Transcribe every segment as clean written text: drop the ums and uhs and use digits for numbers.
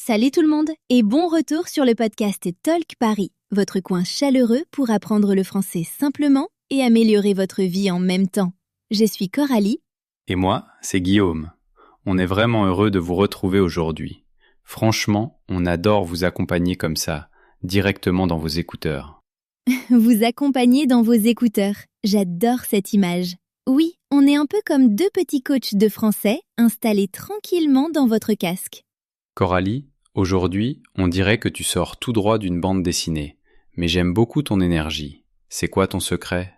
Salut tout le monde et bon retour sur le podcast Talk Paris, votre coin chaleureux pour apprendre le français simplement et améliorer votre vie en même temps. Je suis Coralie. Et moi, c'est Guillaume. On est vraiment heureux de vous retrouver aujourd'hui. Franchement, on adore vous accompagner comme ça, directement dans vos écouteurs. Vous accompagner dans vos écouteurs. J'adore cette image. Oui, on est un peu comme deux petits coachs de français installés tranquillement dans votre casque. Coralie, aujourd'hui, on dirait que tu sors tout droit d'une bande dessinée, mais j'aime beaucoup ton énergie. C'est quoi ton secret ?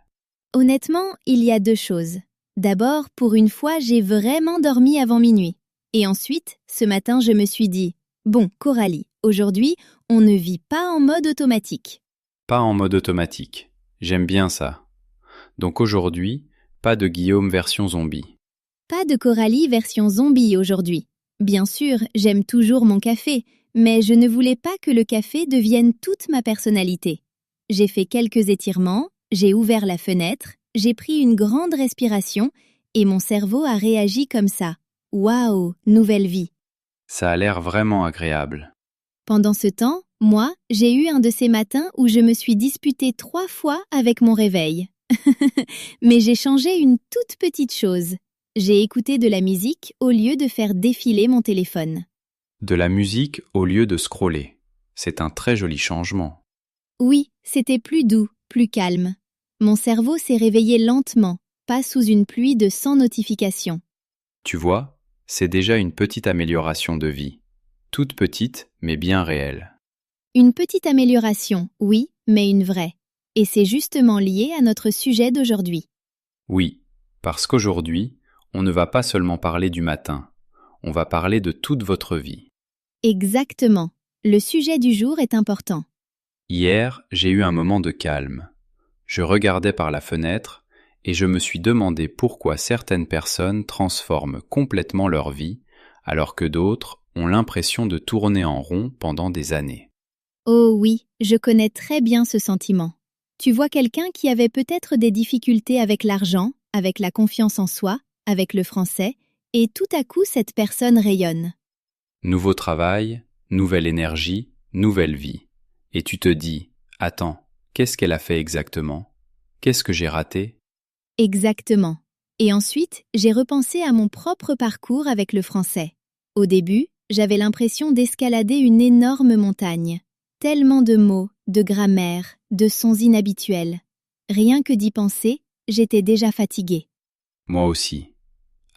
Honnêtement, il y a deux choses. D'abord, pour une fois, j'ai vraiment dormi avant minuit. Et ensuite, ce matin, je me suis dit « Bon, Coralie, aujourd'hui, on ne vit pas en mode automatique. » Pas en mode automatique. J'aime bien ça. Donc aujourd'hui, pas de Guillaume version zombie. Pas de Coralie version zombie aujourd'hui. Bien sûr, j'aime toujours mon café, mais je ne voulais pas que le café devienne toute ma personnalité. J'ai fait quelques étirements, j'ai ouvert la fenêtre, j'ai pris une grande respiration et mon cerveau a réagi comme ça. Waouh, nouvelle vie. Ça a l'air vraiment agréable. Pendant ce temps, moi, j'ai eu un de ces matins où je me suis disputée 3 fois avec mon réveil. Mais j'ai changé une toute petite chose. J'ai écouté de la musique au lieu de faire défiler mon téléphone. De la musique au lieu de scroller. C'est un très joli changement. Oui, c'était plus doux, plus calme. Mon cerveau s'est réveillé lentement, pas sous une pluie de 100 notifications. Tu vois, c'est déjà une petite amélioration de vie. Toute petite, mais bien réelle. Une petite amélioration, oui, mais une vraie. Et c'est justement lié à notre sujet d'aujourd'hui. Oui, parce qu'aujourd'hui, on ne va pas seulement parler du matin, on va parler de toute votre vie. Exactement. Le sujet du jour est important. Hier, j'ai eu un moment de calme. Je regardais par la fenêtre et je me suis demandé pourquoi certaines personnes transforment complètement leur vie, alors que d'autres ont l'impression de tourner en rond pendant des années. Oh oui, je connais très bien ce sentiment. Tu vois quelqu'un qui avait peut-être des difficultés avec l'argent, avec la confiance en soi, avec le français, et tout à coup cette personne rayonne. Nouveau travail, nouvelle énergie, nouvelle vie. Et tu te dis, attends, qu'est-ce qu'elle a fait exactement ? Qu'est-ce que j'ai raté ? Exactement. Et ensuite, j'ai repensé à mon propre parcours avec le français. Au début, j'avais l'impression d'escalader une énorme montagne. Tellement de mots, de grammaire, de sons inhabituels. Rien que d'y penser, j'étais déjà fatiguée. Moi aussi.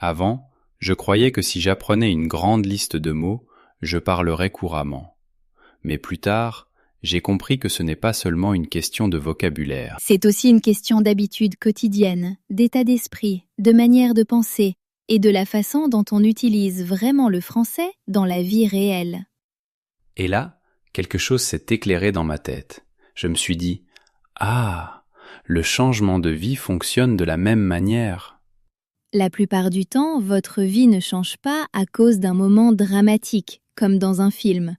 Avant, je croyais que si j'apprenais une grande liste de mots, je parlerais couramment. Mais plus tard, j'ai compris que ce n'est pas seulement une question de vocabulaire. C'est aussi une question d'habitude quotidienne, d'état d'esprit, de manière de penser et de la façon dont on utilise vraiment le français dans la vie réelle. Et là, quelque chose s'est éclairé dans ma tête. Je me suis dit, ah, le changement de vie fonctionne de la même manière. La plupart du temps, votre vie ne change pas à cause d'un moment dramatique, comme dans un film.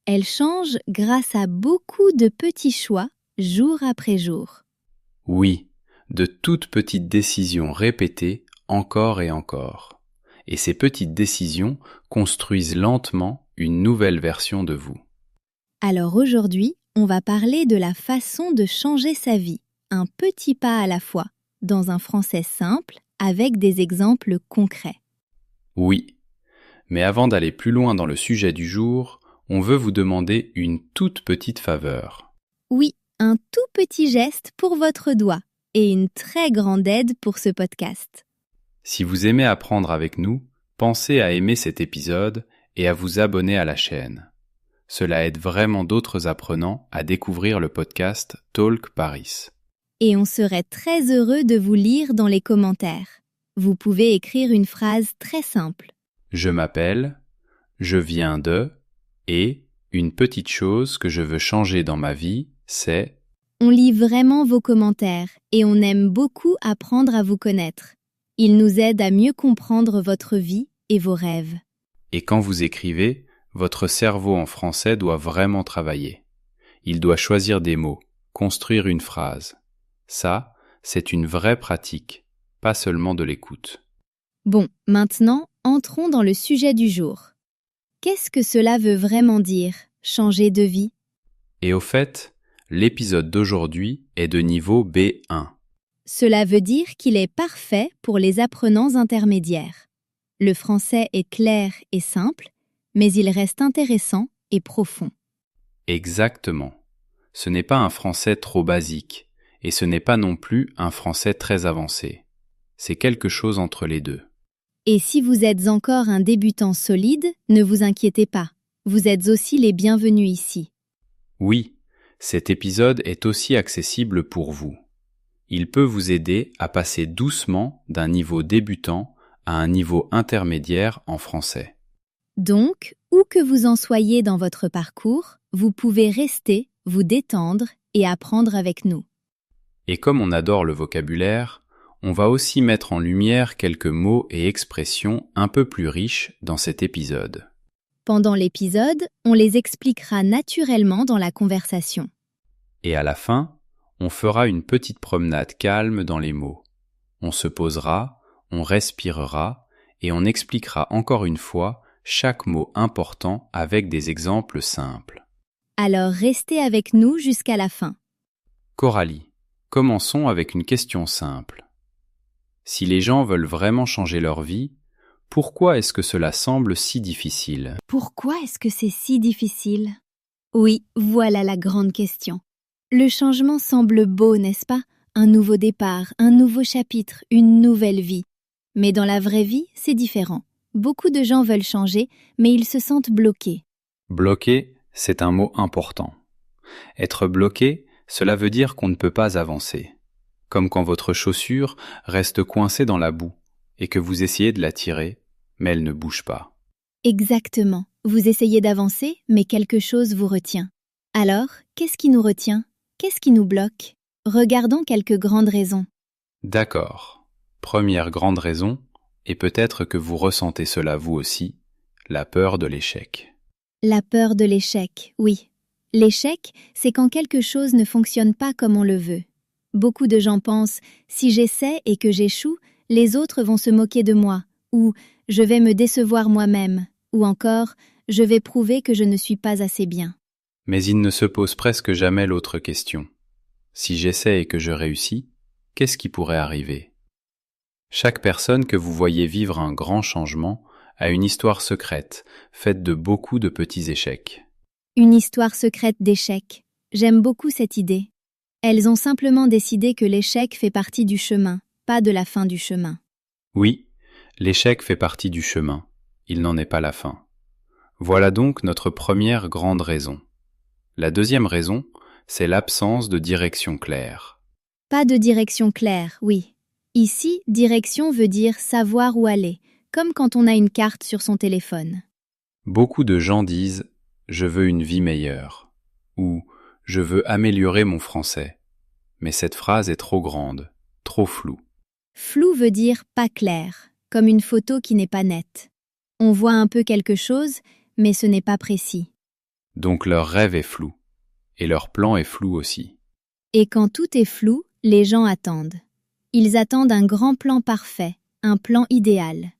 Elle change grâce à beaucoup de petits choix, jour après jour. Oui, de toutes petites décisions répétées encore et encore. Et ces petites décisions construisent lentement une nouvelle version de vous. Alors aujourd'hui, on va parler de la façon de changer sa vie, un petit pas à la fois, dans un français simple, avec des exemples concrets. Oui, mais avant d'aller plus loin dans le sujet du jour, on veut vous demander une toute petite faveur. Oui, un tout petit geste pour votre doigt et une très grande aide pour ce podcast. Si vous aimez apprendre avec nous, pensez à aimer cet épisode et à vous abonner à la chaîne. Cela aide vraiment d'autres apprenants à découvrir le podcast Talk Paris. Et on serait très heureux de vous lire dans les commentaires. Vous pouvez écrire une phrase très simple. Je m'appelle, je viens de, et une petite chose que je veux changer dans ma vie, c'est... On lit vraiment vos commentaires et on aime beaucoup apprendre à vous connaître. Ils nous aident à mieux comprendre votre vie et vos rêves. Et quand vous écrivez, votre cerveau en français doit vraiment travailler. Il doit choisir des mots, construire une phrase. Ça, c'est une vraie pratique, pas seulement de l'écoute. Bon, maintenant, entrons dans le sujet du jour. Qu'est-ce que cela veut vraiment dire, changer de vie? Et au fait, l'épisode d'aujourd'hui est de niveau B1. Cela veut dire qu'il est parfait pour les apprenants intermédiaires. Le français est clair et simple, mais il reste intéressant et profond. Exactement. Ce n'est pas un français trop basique, et ce n'est pas non plus un français très avancé. C'est quelque chose entre les deux. Et si vous êtes encore un débutant solide, ne vous inquiétez pas. Vous êtes aussi les bienvenus ici. Oui, cet épisode est aussi accessible pour vous. Il peut vous aider à passer doucement d'un niveau débutant à un niveau intermédiaire en français. Donc, où que vous en soyez dans votre parcours, vous pouvez rester, vous détendre et apprendre avec nous. Et comme on adore le vocabulaire, on va aussi mettre en lumière quelques mots et expressions un peu plus riches dans cet épisode. Pendant l'épisode, on les expliquera naturellement dans la conversation. Et à la fin, on fera une petite promenade calme dans les mots. On se posera, on respirera et on expliquera encore une fois chaque mot important avec des exemples simples. Alors restez avec nous jusqu'à la fin. Coralie, commençons avec une question simple. Si les gens veulent vraiment changer leur vie, pourquoi est-ce que cela semble si difficile? Pourquoi est-ce que c'est si difficile? Oui, voilà la grande question. Le changement semble beau, n'est-ce pas? Un nouveau départ, un nouveau chapitre, une nouvelle vie. Mais dans la vraie vie, c'est différent. Beaucoup de gens veulent changer, mais ils se sentent bloqués. Bloqué, c'est un mot important. Être bloqué, cela veut dire qu'on ne peut pas avancer. Comme quand votre chaussure reste coincée dans la boue et que vous essayez de la tirer, mais elle ne bouge pas. Exactement. Vous essayez d'avancer, mais quelque chose vous retient. Alors, qu'est-ce qui nous retient? Qu'est-ce qui nous bloque? Regardons quelques grandes raisons. D'accord. Première grande raison, et peut-être que vous ressentez cela vous aussi, la peur de l'échec. La peur de l'échec, oui. L'échec, c'est quand quelque chose ne fonctionne pas comme on le veut. Beaucoup de gens pensent « si j'essaie et que j'échoue, les autres vont se moquer de moi » ou « je vais me décevoir moi-même » ou encore « je vais prouver que je ne suis pas assez bien ». Mais il ne se pose presque jamais l'autre question. Si j'essaie et que je réussis, qu'est-ce qui pourrait arriver? Chaque personne que vous voyez vivre un grand changement a une histoire secrète, faite de beaucoup de petits échecs. Une histoire secrète d'échecs. J'aime beaucoup cette idée. Elles ont simplement décidé que l'échec fait partie du chemin, pas de la fin du chemin. Oui, l'échec fait partie du chemin. Il n'en est pas la fin. Voilà donc notre première grande raison. La deuxième raison, c'est l'absence de direction claire. Pas de direction claire, oui. Ici, direction veut dire savoir où aller, comme quand on a une carte sur son téléphone. Beaucoup de gens disent « je veux une vie meilleure » ou « je veux améliorer mon français ». Mais cette phrase est trop grande, trop floue. Flou veut dire pas clair, comme une photo qui n'est pas nette. On voit un peu quelque chose, mais ce n'est pas précis. Donc leur rêve est flou, et leur plan est flou aussi. Et quand tout est flou, les gens attendent. Ils attendent un grand plan parfait, un plan idéal.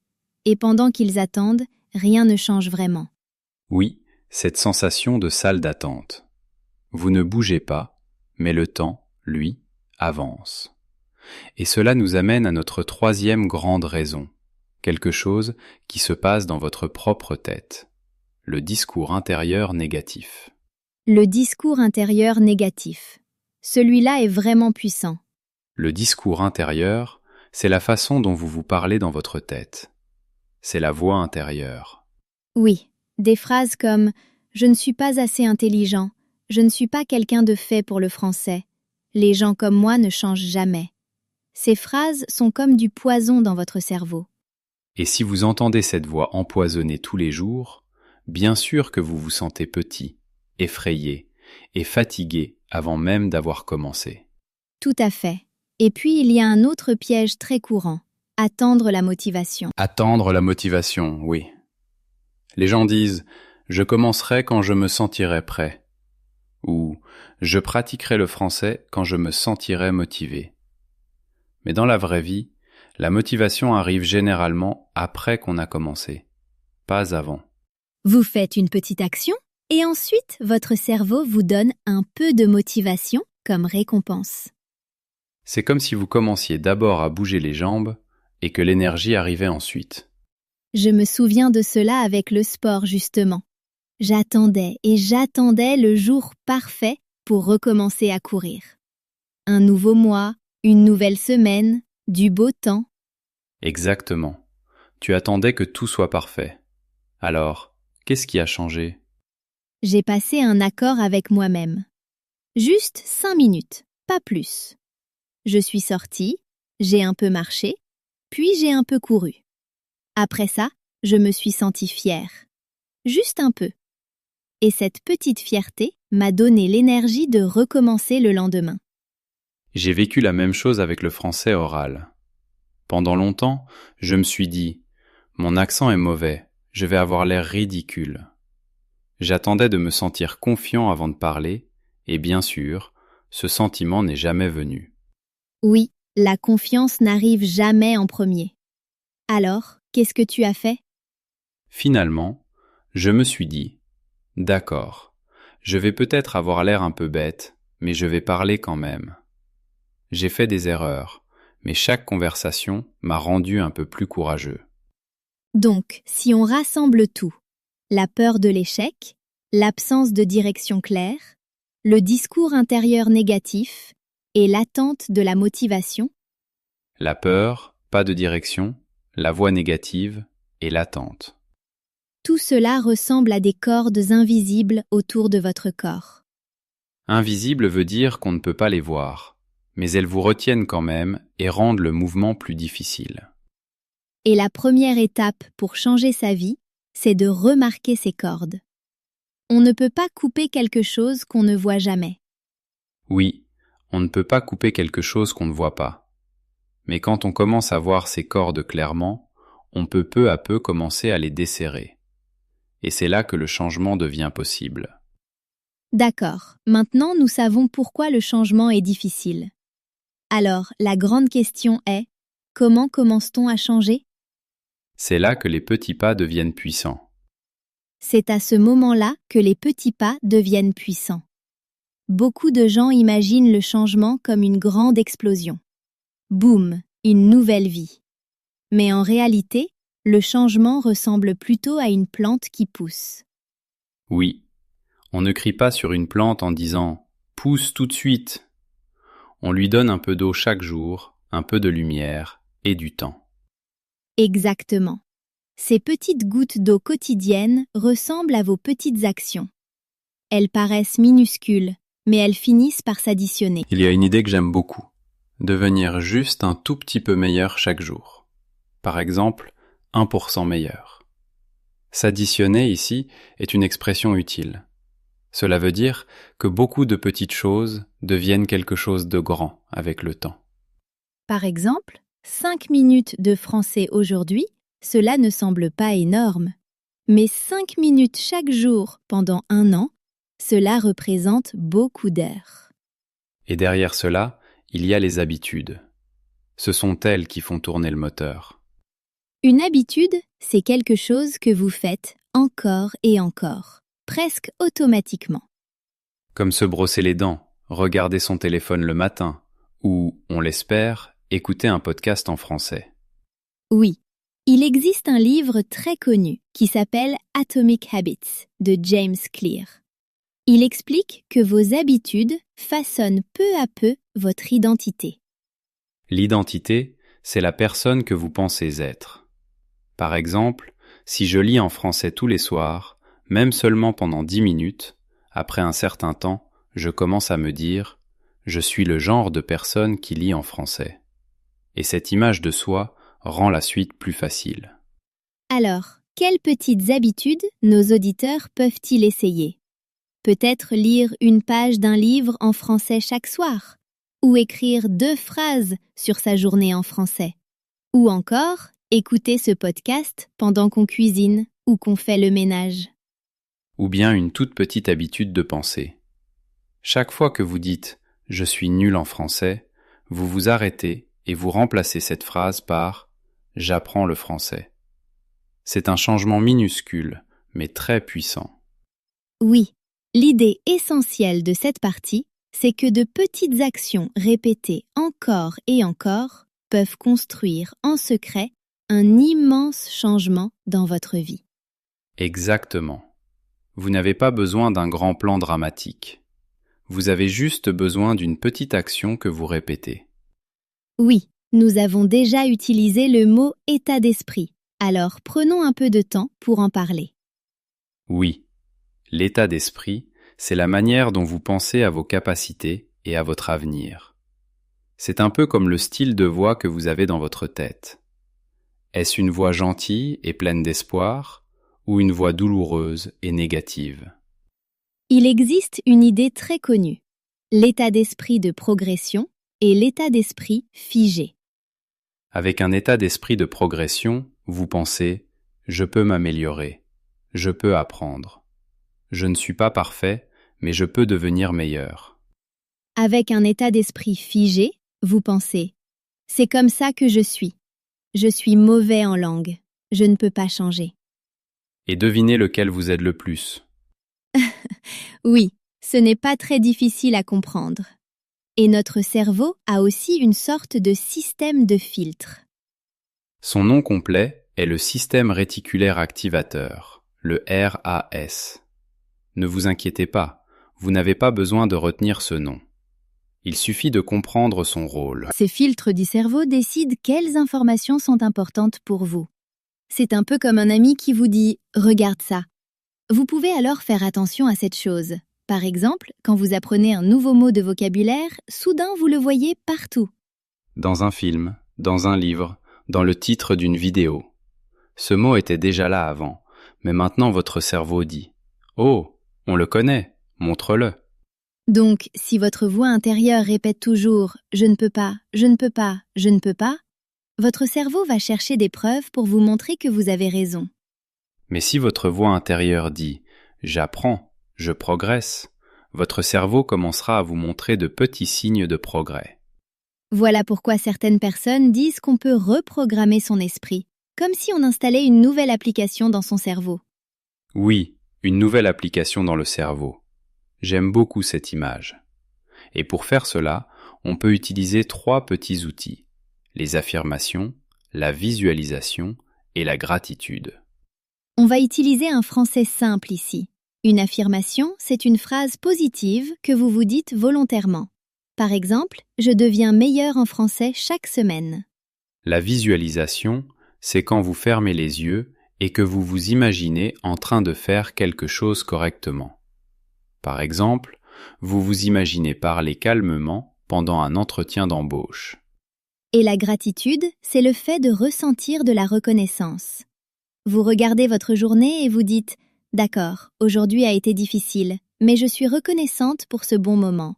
Et pendant qu'ils attendent, rien ne change vraiment. Oui, cette sensation de salle d'attente. Vous ne bougez pas, mais le temps, lui, avance. Et cela nous amène à notre troisième grande raison, quelque chose qui se passe dans votre propre tête, le discours intérieur négatif. Le discours intérieur négatif. Celui-là est vraiment puissant. Le discours intérieur, c'est la façon dont vous vous parlez dans votre tête. C'est la voix intérieure. Oui, des phrases comme « je ne suis pas assez intelligent »,« je ne suis pas quelqu'un de fait pour le français »,« les gens comme moi ne changent jamais ». Ces phrases sont comme du poison dans votre cerveau. Et si vous entendez cette voix empoisonnée tous les jours, bien sûr que vous vous sentez petit, effrayé et fatigué avant même d'avoir commencé. Tout à fait. Et puis il y a un autre piège très courant, attendre la motivation. Attendre la motivation, oui. Les gens disent « je commencerai quand je me sentirai prêt » ou « je pratiquerai le français quand je me sentirai motivé ». Mais dans la vraie vie, la motivation arrive généralement après qu'on a commencé, pas avant. Vous faites une petite action et ensuite votre cerveau vous donne un peu de motivation comme récompense. C'est comme si vous commenciez d'abord à bouger les jambes et que l'énergie arrivait ensuite. Je me souviens de cela avec le sport justement. J'attendais et j'attendais le jour parfait pour recommencer à courir. Un nouveau mois, une nouvelle semaine, du beau temps. Exactement. Tu attendais que tout soit parfait. Alors, qu'est-ce qui a changé? J'ai passé un accord avec moi-même. Juste 5 minutes, pas plus. Je suis sortie, j'ai un peu marché, puis j'ai un peu couru. Après ça, je me suis sentie fière. Juste un peu. Et cette petite fierté m'a donné l'énergie de recommencer le lendemain. J'ai vécu la même chose avec le français oral. Pendant longtemps, je me suis dit « Mon accent est mauvais, je vais avoir l'air ridicule ». J'attendais de me sentir confiant avant de parler, et bien sûr, ce sentiment n'est jamais venu. Oui, la confiance n'arrive jamais en premier. Alors, qu'est-ce que tu as fait? Finalement, je me suis dit « D'accord, je vais peut-être avoir l'air un peu bête, mais je vais parler quand même ». J'ai fait des erreurs, mais chaque conversation m'a rendu un peu plus courageux. Donc, si on rassemble tout, la peur de l'échec, l'absence de direction claire, le discours intérieur négatif et l'attente de la motivation, La peur, pas de direction, la voix négative et l'attente. tout cela ressemble à des cordes invisibles autour de votre corps. Invisible veut dire qu'on ne peut pas les voir, mais elles vous retiennent quand même et rendent le mouvement plus difficile. Et la première étape pour changer sa vie, c'est de remarquer ces cordes. On ne peut pas couper quelque chose qu'on ne voit jamais. Oui, on ne peut pas couper quelque chose qu'on ne voit pas. Mais quand on commence à voir ces cordes clairement, on peut peu à peu commencer à les desserrer. Et c'est là que le changement devient possible. D'accord, maintenant nous savons pourquoi le changement est difficile. Alors, la grande question est, comment commence-t-on à changer? C'est là que les petits pas deviennent puissants. C'est à ce moment-là que les petits pas deviennent puissants. Beaucoup de gens imaginent le changement comme une grande explosion. Boum, une nouvelle vie. Mais en réalité, le changement ressemble plutôt à une plante qui pousse. Oui, on ne crie pas sur une plante en disant « pousse tout de suite ». On lui donne un peu d'eau chaque jour, un peu de lumière et du temps. Exactement. Ces petites gouttes d'eau quotidiennes ressemblent à vos petites actions. Elles paraissent minuscules, mais elles finissent par s'additionner. Il y a une idée que j'aime beaucoup. Devenir juste un tout petit peu meilleur chaque jour. Par exemple, 1% meilleur. S'additionner ici est une expression utile. Cela veut dire que beaucoup de petites choses deviennent quelque chose de grand avec le temps. Par exemple, 5 minutes de français aujourd'hui, cela ne semble pas énorme. Mais 5 minutes chaque jour pendant 1 an, cela représente beaucoup d'heures. Et derrière cela, il y a les habitudes. Ce sont elles qui font tourner le moteur. Une habitude, c'est quelque chose que vous faites encore et encore, presque automatiquement. Comme se brosser les dents, regarder son téléphone le matin, ou, on l'espère, écouter un podcast en français. Oui, il existe un livre très connu qui s'appelle Atomic Habits de James Clear. Il explique que vos habitudes façonnent peu à peu votre identité. L'identité, c'est la personne que vous pensez être. Par exemple, si je lis en français tous les soirs, même seulement pendant 10 minutes, après un certain temps, je commence à me dire « je suis le genre de personne qui lit en français ». Et cette image de soi rend la suite plus facile. Alors, quelles petites habitudes nos auditeurs peuvent-ils essayer? Peut-être lire une page d'un livre en français chaque soir, ou écrire 2 phrases sur sa journée en français, ou encore écouter ce podcast pendant qu'on cuisine ou qu'on fait le ménage. Ou bien une toute petite habitude de pensée. Chaque fois que vous dites « je suis nul en français », vous vous arrêtez et vous remplacez cette phrase par « j'apprends le français ». C'est un changement minuscule, mais très puissant. Oui, l'idée essentielle de cette partie, c'est que de petites actions répétées encore et encore peuvent construire en secret un immense changement dans votre vie. Exactement. Vous n'avez pas besoin d'un grand plan dramatique. Vous avez juste besoin d'une petite action que vous répétez. Oui, nous avons déjà utilisé le mot état d'esprit, alors prenons un peu de temps pour en parler. Oui, l'état d'esprit, c'est la manière dont vous pensez à vos capacités et à votre avenir. C'est un peu comme le style de voix que vous avez dans votre tête. Est-ce une voix gentille et pleine d'espoir ou une voix douloureuse et négative? Il existe une idée très connue, l'état d'esprit de progression et l'état d'esprit figé. Avec un état d'esprit de progression, vous pensez « je peux m'améliorer, je peux apprendre, je ne suis pas parfait, mais je peux devenir meilleur ». Avec un état d'esprit figé, vous pensez « c'est comme ça que je suis mauvais en langue, je ne peux pas changer ». Et devinez lequel vous aide le plus. Oui, ce n'est pas très difficile à comprendre. Et notre cerveau a aussi une sorte de système de filtre. Son nom complet est le système réticulaire activateur, le RAS. Ne vous inquiétez pas, vous n'avez pas besoin de retenir ce nom. Il suffit de comprendre son rôle. Ces filtres du cerveau décident quelles informations sont importantes pour vous. C'est un peu comme un ami qui vous dit « regarde ça ». Vous pouvez alors faire attention à cette chose. Par exemple, quand vous apprenez un nouveau mot de vocabulaire, soudain vous le voyez partout. Dans un film, dans un livre, dans le titre d'une vidéo. Ce mot était déjà là avant, mais maintenant votre cerveau dit « Oh, on le connaît, montre-le ». Donc, si votre voix intérieure répète toujours « je ne peux pas, je ne peux pas, je ne peux pas », votre cerveau va chercher des preuves pour vous montrer que vous avez raison. Mais si votre voix intérieure dit « j'apprends, je progresse », votre cerveau commencera à vous montrer de petits signes de progrès. Voilà pourquoi certaines personnes disent qu'on peut reprogrammer son esprit, comme si on installait une nouvelle application dans son cerveau. Oui, une nouvelle application dans le cerveau. J'aime beaucoup cette image. Et pour faire cela, on peut utiliser 3 petits outils, les affirmations, la visualisation et la gratitude. On va utiliser un français simple ici. Une affirmation, c'est une phrase positive que vous vous dites volontairement. Par exemple, je deviens meilleur en français chaque semaine. La visualisation, c'est quand vous fermez les yeux et que vous vous imaginez en train de faire quelque chose correctement. Par exemple, vous vous imaginez parler calmement pendant un entretien d'embauche. Et la gratitude, c'est le fait de ressentir de la reconnaissance. Vous regardez votre journée et vous dites « D'accord, aujourd'hui a été difficile, mais je suis reconnaissante pour ce bon moment. »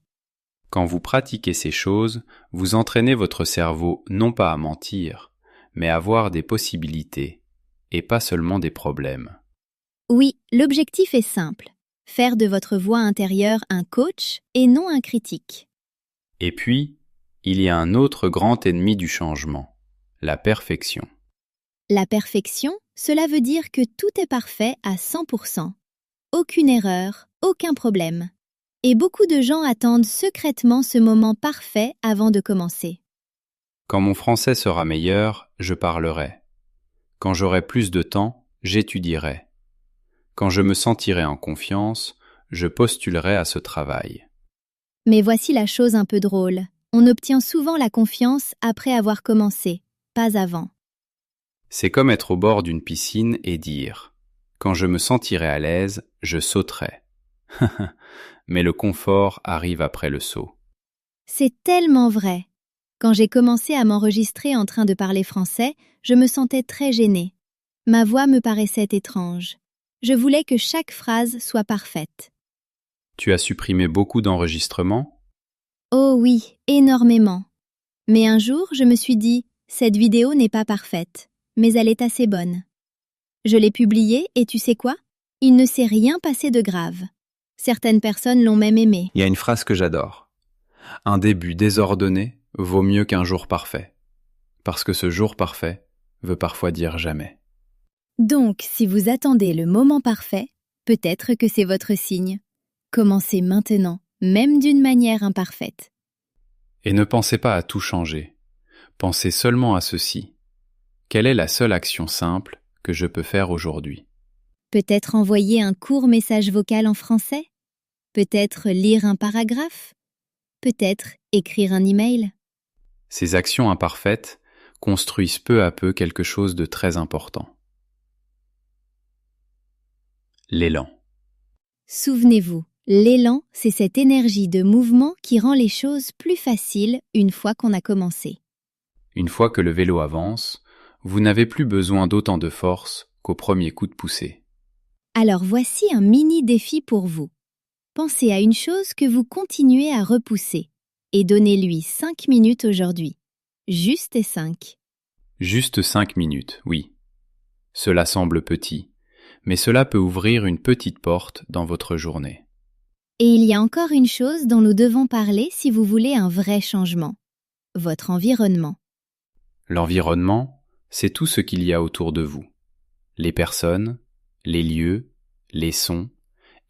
Quand vous pratiquez ces choses, vous entraînez votre cerveau non pas à mentir, mais à voir des possibilités, et pas seulement des problèmes. Oui, l'objectif est simple. Faire de votre voix intérieure un coach et non un critique. Et puis, il y a un autre grand ennemi du changement, la perfection. La perfection, cela veut dire que tout est parfait à 100%. Aucune erreur, aucun problème. Et beaucoup de gens attendent secrètement ce moment parfait avant de commencer. Quand mon français sera meilleur, je parlerai. Quand j'aurai plus de temps, j'étudierai. Quand je me sentirai en confiance, je postulerai à ce travail. Mais voici la chose un peu drôle. On obtient souvent la confiance après avoir commencé, pas avant. C'est comme être au bord d'une piscine et dire « Quand je me sentirai à l'aise, je sauterai. » Mais le confort arrive après le saut. C'est tellement vrai. Quand j'ai commencé à m'enregistrer en train de parler français, je me sentais très gênée. Ma voix me paraissait étrange. Je voulais que chaque phrase soit parfaite. Tu as supprimé beaucoup d'enregistrements ? Oh oui, énormément. Mais un jour, je me suis dit, cette vidéo n'est pas parfaite, mais elle est assez bonne. Je l'ai publiée et tu sais quoi ? Il ne s'est rien passé de grave. Certaines personnes l'ont même aimée. Il y a une phrase que j'adore. Un début désordonné vaut mieux qu'un jour parfait. Parce que ce jour parfait veut parfois dire jamais. Donc, si vous attendez le moment parfait, peut-être que c'est votre signe. Commencez maintenant, même d'une manière imparfaite. Et ne pensez pas à tout changer. Pensez seulement à ceci. Quelle est la seule action simple que je peux faire aujourd'hui? Peut-être envoyer un court message vocal en français? Peut-être lire un paragraphe? Peut-être écrire un email? Ces actions imparfaites construisent peu à peu quelque chose de très important. L'élan. Souvenez-vous, l'élan, c'est cette énergie de mouvement qui rend les choses plus faciles une fois qu'on a commencé. Une fois que le vélo avance, vous n'avez plus besoin d'autant de force qu'au premier coup de poussée. Alors voici un mini défi pour vous. Pensez à une chose que vous continuez à repousser et donnez-lui 5 minutes aujourd'hui. Juste 5. Juste 5 minutes, oui. Cela semble petit, mais cela peut ouvrir une petite porte dans votre journée. Et il y a encore une chose dont nous devons parler si vous voulez un vrai changement. Votre environnement. L'environnement, c'est tout ce qu'il y a autour de vous. Les personnes, les lieux, les sons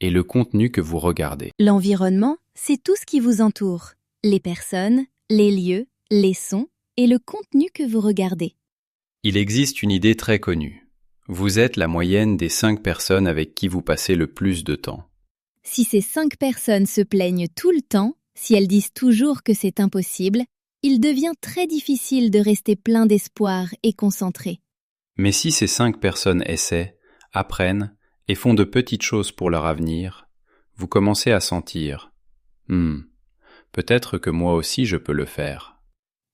et le contenu que vous regardez. L'environnement, c'est tout ce qui vous entoure. Les personnes, les lieux, les sons et le contenu que vous regardez. Il existe une idée très connue. Vous êtes la moyenne des 5 personnes avec qui vous passez le plus de temps. Si ces 5 personnes se plaignent tout le temps, si elles disent toujours que c'est impossible, il devient très difficile de rester plein d'espoir et concentré. Mais si ces 5 personnes essaient, apprennent et font de petites choses pour leur avenir, vous commencez à sentir « peut-être que moi aussi je peux le faire ».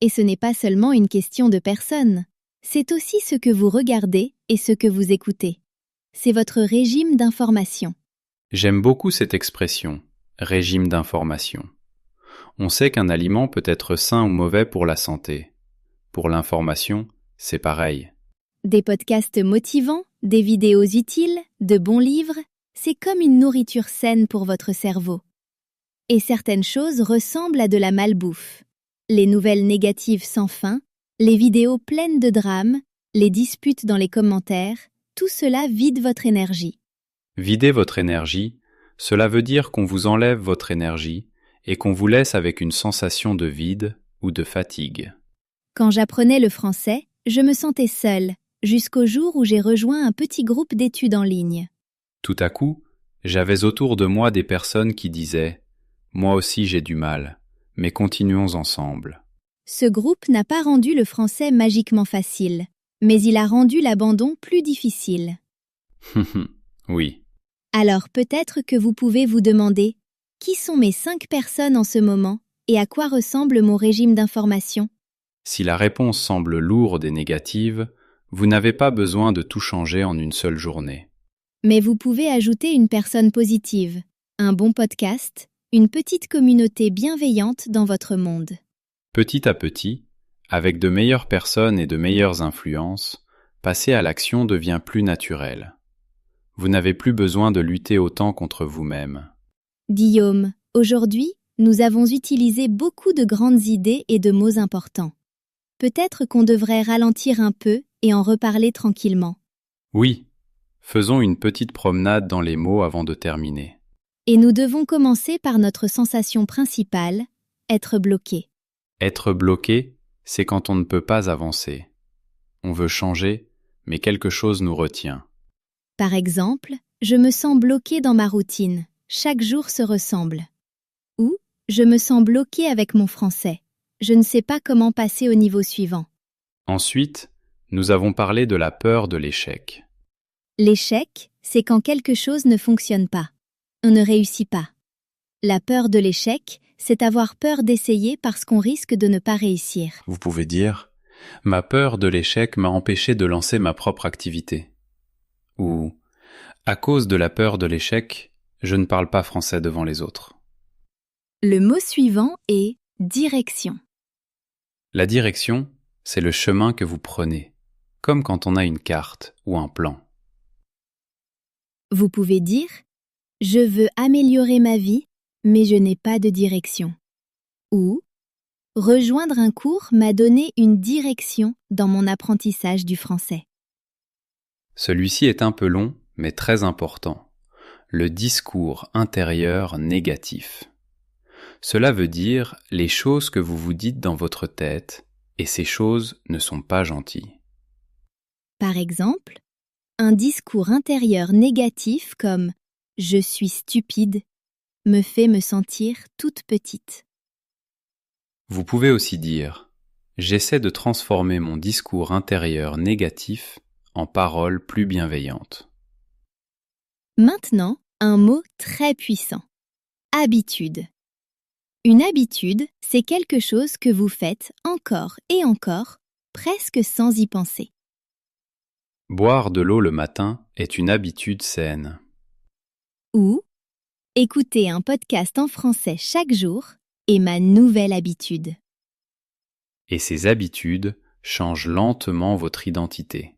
Et ce n'est pas seulement une question de personnes, c'est aussi ce que vous regardez et ce que vous écoutez. C'est votre régime d'information. J'aime beaucoup cette expression « régime d'information ». On sait qu'un aliment peut être sain ou mauvais pour la santé. Pour l'information, c'est pareil. Des podcasts motivants, des vidéos utiles, de bons livres, c'est comme une nourriture saine pour votre cerveau. Et certaines choses ressemblent à de la malbouffe. Les nouvelles négatives sans fin, les vidéos pleines de drames, les disputes dans les commentaires, tout cela vide votre énergie. Vider votre énergie, cela veut dire qu'on vous enlève votre énergie et qu'on vous laisse avec une sensation de vide ou de fatigue. Quand j'apprenais le français, je me sentais seule, jusqu'au jour où j'ai rejoint un petit groupe d'études en ligne. Tout à coup, j'avais autour de moi des personnes qui disaient « Moi aussi j'ai du mal, mais continuons ensemble ». Ce groupe n'a pas rendu le français magiquement facile, mais il a rendu l'abandon plus difficile. Oui. Alors peut-être que vous pouvez vous demander « Qui sont mes 5 personnes en ce moment et à quoi ressemble mon régime d'information ?» Si la réponse semble lourde et négative, vous n'avez pas besoin de tout changer en une seule journée. Mais vous pouvez ajouter une personne positive, un bon podcast, une petite communauté bienveillante dans votre monde. Petit à petit, avec de meilleures personnes et de meilleures influences, passer à l'action devient plus naturel. Vous n'avez plus besoin de lutter autant contre vous-même. Guillaume, aujourd'hui, nous avons utilisé beaucoup de grandes idées et de mots importants. Peut-être qu'on devrait ralentir un peu et en reparler tranquillement. Oui, faisons une petite promenade dans les mots avant de terminer. Et nous devons commencer par notre sensation principale, être bloqué. Être bloqué, c'est quand on ne peut pas avancer. On veut changer, mais quelque chose nous retient. Par exemple, je me sens bloqué dans ma routine, chaque jour se ressemble. Ou, je me sens bloqué avec mon français. Je ne sais pas comment passer au niveau suivant. Ensuite, nous avons parlé de la peur de l'échec. L'échec, c'est quand quelque chose ne fonctionne pas. On ne réussit pas. La peur de l'échec, c'est avoir peur d'essayer parce qu'on risque de ne pas réussir. Vous pouvez dire « Ma peur de l'échec m'a empêché de lancer ma propre activité » ou « À cause de la peur de l'échec, je ne parle pas français devant les autres ». Le mot suivant est « direction ». La direction, c'est le chemin que vous prenez, comme quand on a une carte ou un plan. Vous pouvez dire « Je veux améliorer ma vie, mais je n'ai pas de direction ». Ou « Rejoindre un cours m'a donné une direction dans mon apprentissage du français ». Celui-ci est un peu long, mais très important. Le discours intérieur négatif. Cela veut dire les choses que vous vous dites dans votre tête, et ces choses ne sont pas gentilles. Par exemple, un discours intérieur négatif comme « je suis stupide » me fait me sentir toute petite. Vous pouvez aussi dire « j'essaie de transformer mon discours intérieur négatif en paroles plus bienveillantes ». Maintenant, un mot très puissant. Habitude. Une habitude, c'est quelque chose que vous faites encore et encore, presque sans y penser. Boire de l'eau le matin est une habitude saine. Ou écouter un podcast en français chaque jour est ma nouvelle habitude. Et ces habitudes changent lentement votre identité.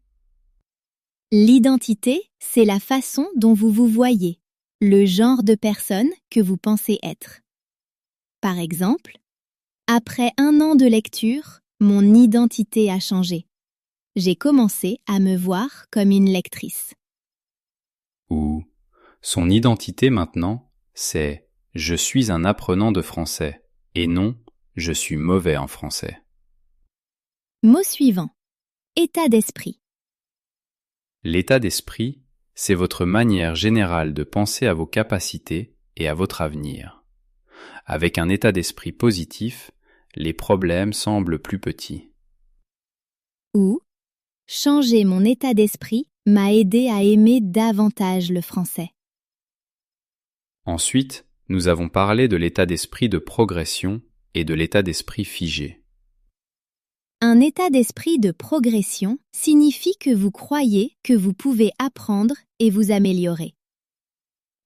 L'identité, c'est la façon dont vous vous voyez, le genre de personne que vous pensez être. Par exemple, après 1 an de lecture, mon identité a changé. J'ai commencé à me voir comme une lectrice. Ou son identité maintenant, c'est « je suis un apprenant de français » et non « je suis mauvais en français ». Mot suivant. État d'esprit. L'état d'esprit, c'est votre manière générale de penser à vos capacités et à votre avenir. Avec un état d'esprit positif, les problèmes semblent plus petits. Ou changer mon état d'esprit m'a aidé à aimer davantage le français. Ensuite, nous avons parlé de l'état d'esprit de progression et de l'état d'esprit figé. Un état d'esprit de progression signifie que vous croyez que vous pouvez apprendre et vous améliorer.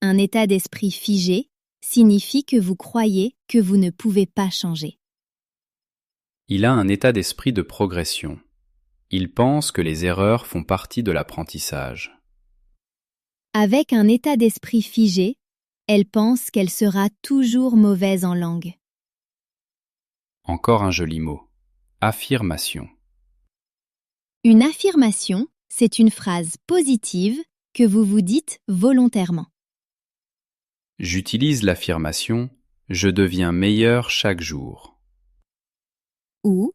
Un état d'esprit figé signifie que vous croyez que vous ne pouvez pas changer. Il a un état d'esprit de progression. Il pense que les erreurs font partie de l'apprentissage. Avec un état d'esprit figé, elle pense qu'elle sera toujours mauvaise en langue. Encore un joli mot. Affirmation. Une affirmation, c'est une phrase positive que vous vous dites volontairement. J'utilise l'affirmation « je deviens meilleur chaque jour ». Ou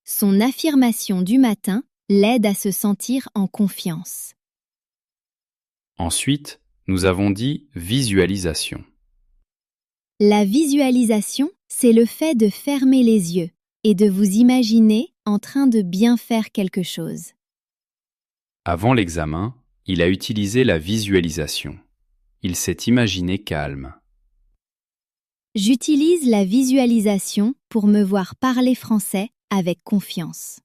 son affirmation du matin l'aide à se sentir en confiance. Ensuite, nous avons dit visualisation. La visualisation, c'est le fait de fermer les yeux et de vous imaginer en train de bien faire quelque chose. Avant l'examen, il a utilisé la visualisation. Il s'est imaginé calme. J'utilise la visualisation pour me voir parler français avec confiance.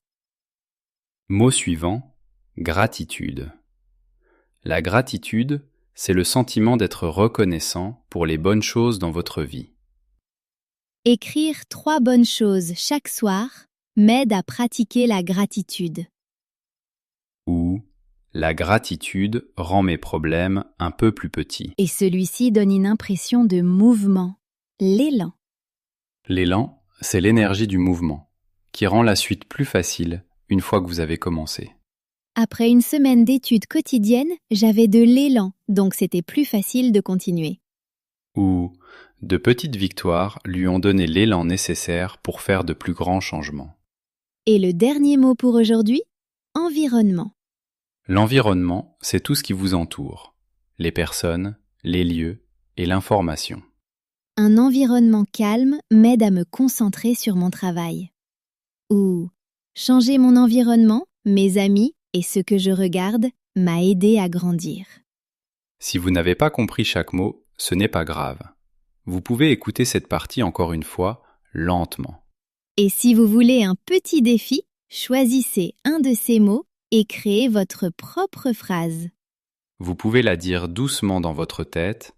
Mot suivant, gratitude. La gratitude, c'est le sentiment d'être reconnaissant pour les bonnes choses dans votre vie. Écrire 3 bonnes choses chaque soir m'aide à pratiquer la gratitude. Ou la gratitude rend mes problèmes un peu plus petits. Et celui-ci donne une impression de mouvement, l'élan. L'élan, c'est l'énergie du mouvement, qui rend la suite plus facile une fois que vous avez commencé. Après une semaine d'études quotidiennes, j'avais de l'élan, donc c'était plus facile de continuer. Ou de petites victoires lui ont donné l'élan nécessaire pour faire de plus grands changements. Et le dernier mot pour aujourd'hui, environnement. L'environnement, c'est tout ce qui vous entoure, les personnes, les lieux et l'information. Un environnement calme m'aide à me concentrer sur mon travail. Ou changer mon environnement, mes amis et ce que je regarde m'a aidé à grandir. Si vous n'avez pas compris chaque mot, ce n'est pas grave. Vous pouvez écouter cette partie encore une fois, lentement. Et si vous voulez un petit défi, choisissez un de ces mots et créez votre propre phrase. Vous pouvez la dire doucement dans votre tête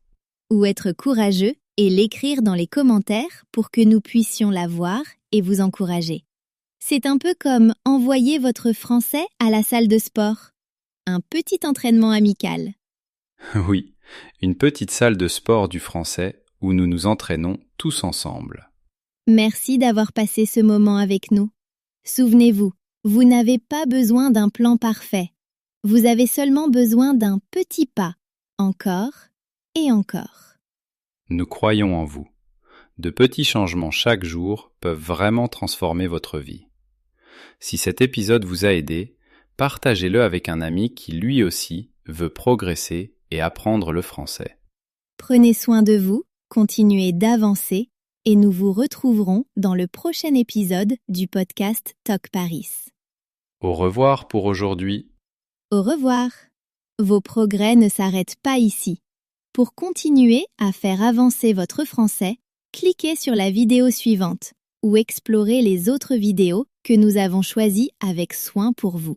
Ou être courageux et l'écrire dans les commentaires pour que nous puissions la voir et vous encourager. C'est un peu comme envoyer votre français à la salle de sport. Un petit entraînement amical. Oui, une petite salle de sport du français où nous nous entraînons tous ensemble. Merci d'avoir passé ce moment avec nous. Souvenez-vous, vous n'avez pas besoin d'un plan parfait. Vous avez seulement besoin d'un petit pas, encore et encore. Nous croyons en vous. De petits changements chaque jour peuvent vraiment transformer votre vie. Si cet épisode vous a aidé, partagez-le avec un ami qui lui aussi veut progresser et apprendre le français. Prenez soin de vous, continuez d'avancer et nous vous retrouverons dans le prochain épisode du podcast Talk Paris. Au revoir pour aujourd'hui. Au revoir. Vos progrès ne s'arrêtent pas ici. Pour continuer à faire avancer votre français, cliquez sur la vidéo suivante ou explorez les autres vidéos que nous avons choisies avec soin pour vous.